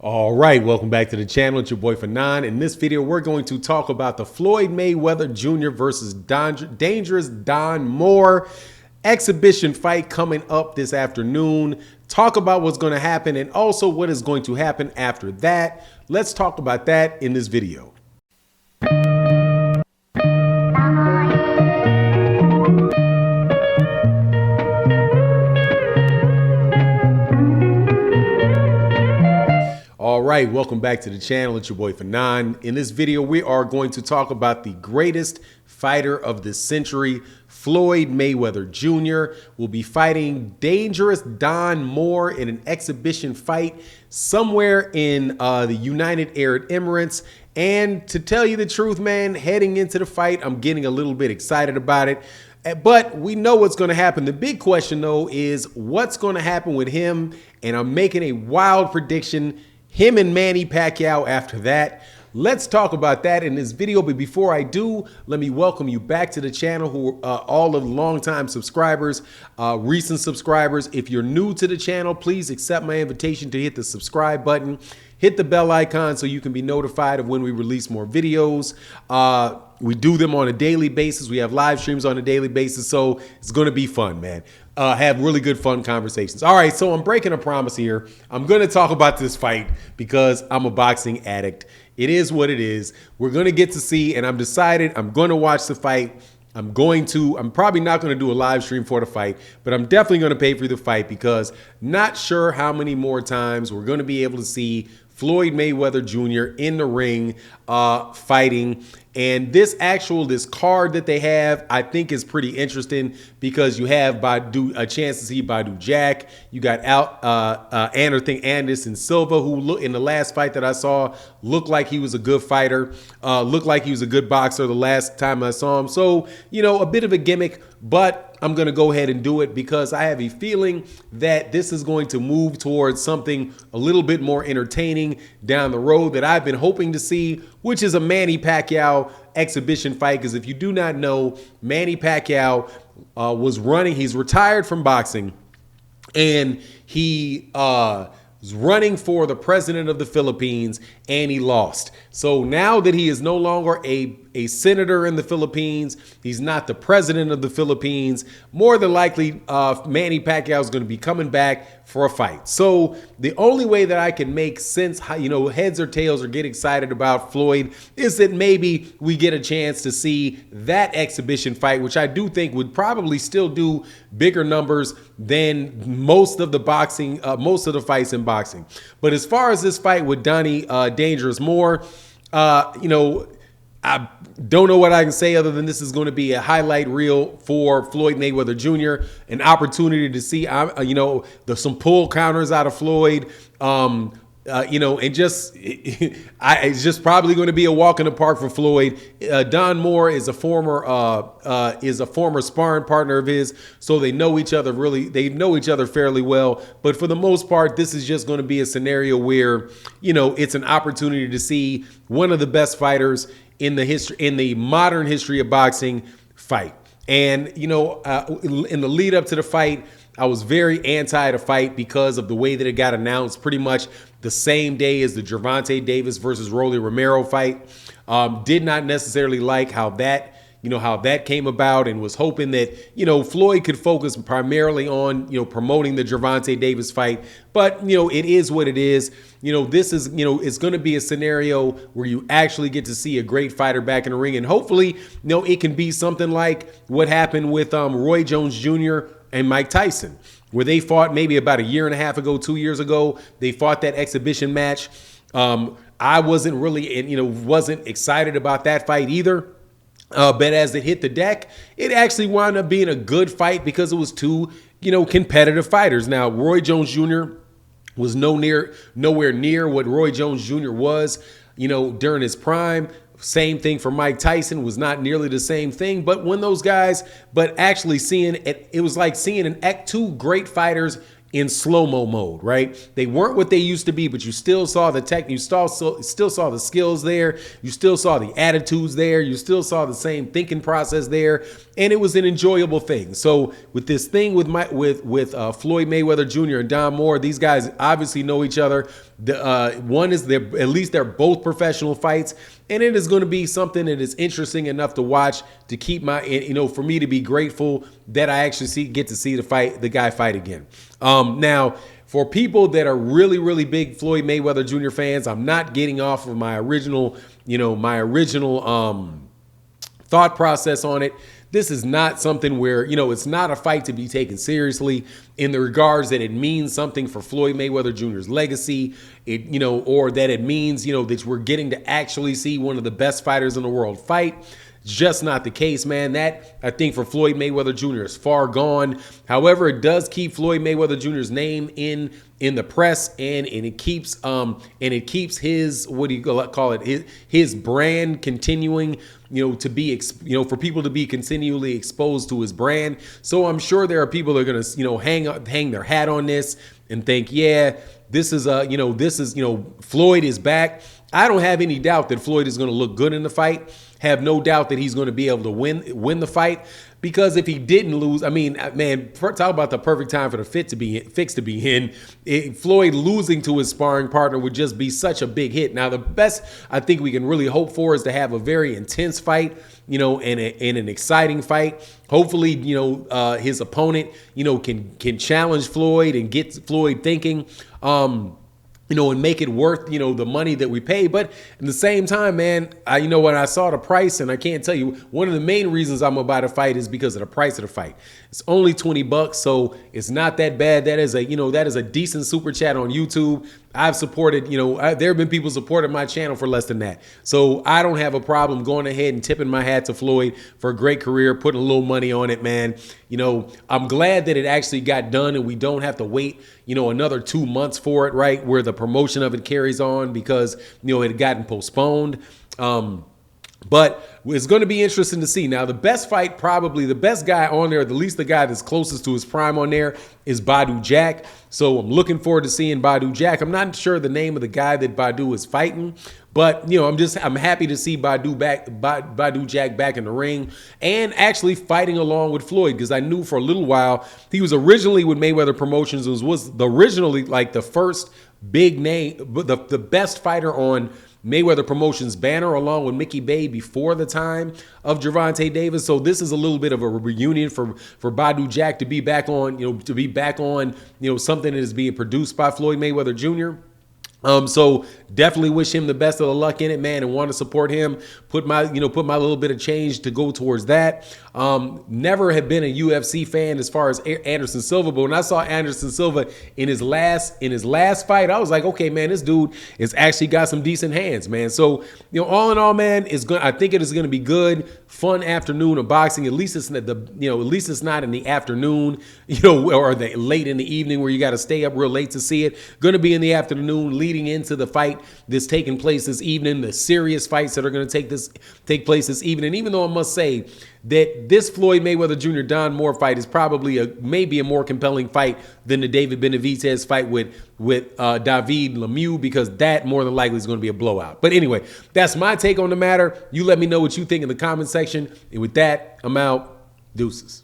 All right, welcome back to the channel. It's your boy Fanon. In this video, we're going to talk about the Floyd Mayweather Jr. versus Dangerous Don Moore exhibition fight coming up this afternoon. Talk about what's going to happen and also what is going to happen after that. Let's talk about that in this video. All right, welcome back to the channel. It's your boy Fanon. In this video, we are going to talk about the greatest fighter of the century. Floyd Mayweather Jr. will be fighting Dangerous Don Moore in an exhibition fight somewhere in the United Arab Emirates. And to tell you the truth, man, heading into the fight, I'm getting a little bit excited about it. But we know what's going to happen. The big question, though, is what's going to happen with him. And I'm making a wild prediction. Him and Manny Pacquiao after that. Let's talk about that in this video. But before I do, let me welcome you back to the channel, who all of the longtime subscribers, recent subscribers. If you're new to the channel, please accept my invitation to hit the subscribe button. Hit the bell icon so you can be notified of when we release more videos. We do them on a daily basis. We have live streams on a daily basis. So it's going to be fun, man. Have really good, fun conversations. All right, so I'm breaking a promise here. I'm going to talk about this fight because I'm a boxing addict. It is what it is. We're going to get to see, and I'm decided I'm going to watch the fight. I'm probably not going to do a live stream for the fight, but I'm definitely going to pay for the fight because not sure how many more times we're going to be able to see Floyd Mayweather Jr. in the ring fighting. And this card that they have, I think is pretty interesting because you have a chance to see Badu Jack. You got Anderson Silva, who in the last fight that I saw looked like he was a good fighter, looked like he was a good boxer the last time I saw him. So, you know, a bit of a gimmick, but I'm going to go ahead and do it because I have a feeling that this is going to move towards something a little bit more entertaining down the road that I've been hoping to see, which is a Manny Pacquiao exhibition fight. Because if you do not know, Manny Pacquiao he's retired from boxing, and he was running for the president of the Philippines, and he lost. So now that he is no longer a senator in the Philippines, he's not the president of the Philippines, more than likely Manny Pacquiao is going to be coming back for a fight. So the only way that I can make sense, heads or tails or get excited about Floyd is that maybe we get a chance to see that exhibition fight, which I do think would probably still do bigger numbers than most of the fights in boxing. But as far as this fight with Dangerous Moore, I don't know what I can say other than this is going to be a highlight reel for Floyd Mayweather Jr., an opportunity to see, some pull counters out of Floyd, it's just probably going to be a walk in the park for Floyd. Don Moore is a former sparring partner of his, so they know each other fairly well. But for the most part, this is just going to be a scenario where, it's an opportunity to see one of the best fighters in the modern history of boxing fight. And, in the lead up to the fight, I was very anti the fight because of the way that it got announced pretty much the same day as the Gervonta Davis versus Rolly Romero fight. Did not necessarily like how that came about, and was hoping that, Floyd could focus primarily on, promoting the Gervonta Davis fight. But, it is what it is. This is, it's going to be a scenario where you actually get to see a great fighter back in the ring. And hopefully, it can be something like what happened with Roy Jones Jr. and Mike Tyson, where they fought maybe about a year and a half ago, 2 years ago. They fought that exhibition match. I wasn't really, wasn't excited about that fight either. But as it hit the deck, it actually wound up being a good fight because it was two, competitive fighters. Now, Roy Jones Jr. was nowhere near what Roy Jones Jr. was, during his prime. Same thing for Mike Tyson, was not nearly the same thing. But actually seeing it, it was like seeing two great fighters in slow-mo mode, right? They weren't what they used to be, but you still saw the tech, you still saw the skills there, you still saw the attitudes there, you still saw the same thinking process there, and it was an enjoyable thing. So with this thing with Floyd Mayweather Jr. and Don Moore, these guys obviously know each other. One is at least they're both professional fights, and it is going to be something that is interesting enough to watch to keep for me to be grateful that I actually get to see the guy fight again. Now, for people that are really, really big Floyd Mayweather Jr. fans, I'm not getting off of my original thought process on it. This is not something where, it's not a fight to be taken seriously in the regards that it means something for Floyd Mayweather Jr.'s legacy, or that it means, that we're getting to actually see one of the best fighters in the world fight. Just not the case, man. That, I think, for Floyd Mayweather Jr. is far gone. However, it does keep Floyd Mayweather Jr.'s name in the press, and it keeps his, what do you call it, his brand continuing, to be, for people to be continually exposed to his brand. So I'm sure there are people that are going to, hang their hat on this and think, yeah, Floyd is back. I don't have any doubt that Floyd is going to look good in the fight. Have no doubt that he's going to be able to win the fight, because if he didn't lose, I mean, man, talk about the perfect time for the fix to be in. Floyd losing to his sparring partner would just be such a big hit. Now, the best I think we can really hope for is to have a very intense fight, and an exciting fight. Hopefully, his opponent, can challenge Floyd and get Floyd thinking. And make it worth, the money that we pay. But at the same time, man, when I saw the price, and I can't tell you, one of the main reasons I'm about to fight is because of the price of the fight. It's only $20, so it's not that bad. That is a decent super chat on YouTube. I've supported, there have been people supporting my channel for less than that. So I don't have a problem going ahead and tipping my hat to Floyd for a great career, putting a little money on it, man. I'm glad that it actually got done and we don't have to wait, another 2 months for it, right? Where the promotion of it carries on because, it had gotten postponed. But it's going to be interesting to see. Now, the best fight, probably the best guy on there, at least the guy that's closest to his prime on there, is Badou Jack. So I'm looking forward to seeing Badou Jack. I'm not sure the name of the guy that Badou is fighting, but I'm happy to see Badou Jack back in the ring and actually fighting along with Floyd, because I knew for a little while he was originally with Mayweather Promotions, was originally like the first big name, but the best fighter on Mayweather Promotions banner, along with Mickey Bay before the time of Gervonta Davis. So this is a little bit of a reunion for Badou Jack to be back on, something that is being produced by Floyd Mayweather Jr. So definitely wish him the best of the luck in it, man, and want to support him. Put my little bit of change to go towards that. Never have been a UFC fan as far as Anderson Silva, but when I saw Anderson Silva in his last fight, I was like, okay, man, this dude is actually got some decent hands, man. So all in all, man, I think it is going to be good, fun afternoon of boxing. At least it's not in the afternoon, or the late in the evening where you got to stay up real late to see it. Going to be in the afternoon, leading into the fight that's taking place this evening, the serious fights that are going to take place this evening. Even though I must say that this Floyd Mayweather Jr. Don Moore fight is probably maybe a more compelling fight than the David Benavidez fight with David Lemieux, because that more than likely is going to be a blowout. But anyway, that's my take on the matter. You let me know what you think in the comment section. And with that, I'm out. Deuces.